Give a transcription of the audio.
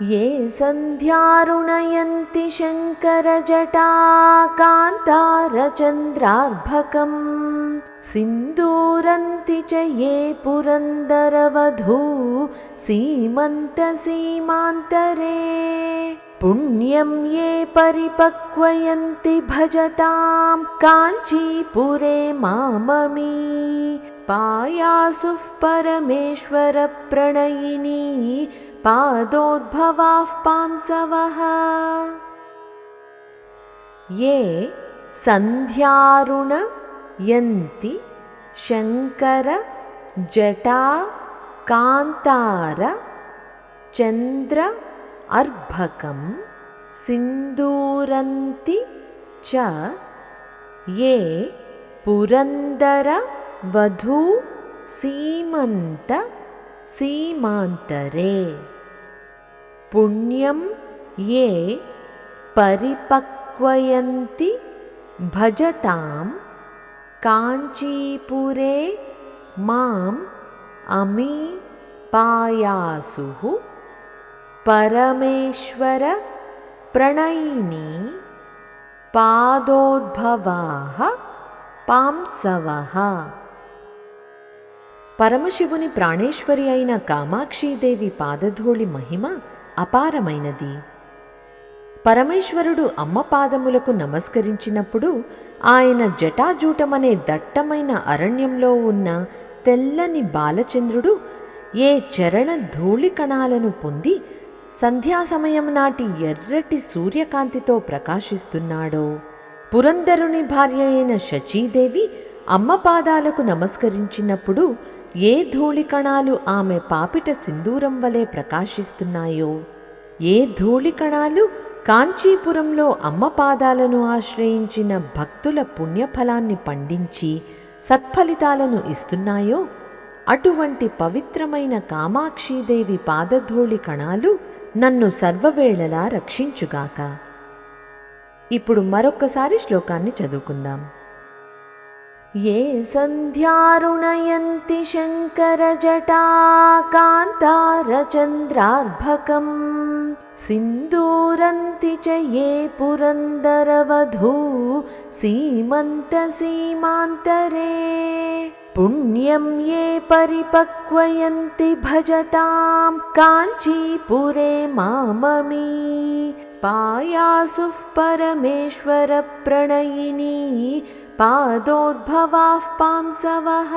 ये सन्ध्यारुणयन्ति शङ्करजटाकान्तारचन्द्रार्भकम् सिन्दूरन्ति च ये पुरन्दरवधू सीमन्तसीमान्तरे पुण्यं ये परिपक्वयन्ति भजतां काञ्चीपुरे माममी पायासुः परमेश्वरप्रणयिनी पादोद्भवाः पांसवः। ये सन्ध्यारुणयन्ति शङ्कर जटा कान्तार चन्द्र अर्भकं सिन्दूरन्ति च ये पुरन्दर वधू सीमन्त सीमान्तरे पुण्यं ये परिपक्वयन्ति भजतां काञ्चीपुरे माम् अमी पायासुः परमेश्वर प्रणयिनी पादोद्भवाः पांसवः। పరమశివుని ప్రాణేశ్వరి అయిన కామాక్షీదేవి పాదధూళి మహిమ అపారమైనది. పరమేశ్వరుడు అమ్మ పాదములకు నమస్కరించినప్పుడు ఆయన జటాజూటమనే దట్టమైన అరణ్యంలో ఉన్న తెల్లని బాలచంద్రుడు ఏ చరణ ధూళి కణాలను పొంది సంధ్యా సమయం నాటి ఎర్రటి సూర్యకాంతితో ప్రకాశిస్తున్నాడో, పురందరుని భార్య అయిన శచీదేవి అమ్మ పాదాలకు నమస్కరించినప్పుడు ఏ ధూళికణాలు ఆమె పాపిట సింధూరం వలె ప్రకాశిస్తున్నాయో, ఏ ధూళికణాలు కాంచీపురంలో అమ్మ పాదాలను ఆశ్రయించిన భక్తుల పుణ్యఫలాన్ని పండించి సత్ఫలితాలను ఇస్తున్నాయో, అటువంటి పవిత్రమైన కామాక్షీదేవి పాదధూళి కణాలు నన్ను సర్వవేళలా రక్షించుగాక. ఇప్పుడు మరొక్కసారి శ్లోకాన్ని చదువుకుందాం. ये सन्ध्यारुणयन्ति शङ्करजटाकान्तारचन्द्रार्भकम् सिन्दूरन्ति च ये पुरन्दरवधू सीमन्तसीमान्तरे पुण्यं ये परिपक्वयन्ति भजतां काञ्चीपुरे माममी पायासुः परमेश्वरप्रणयिनी पादोद्भवाः पांसवः।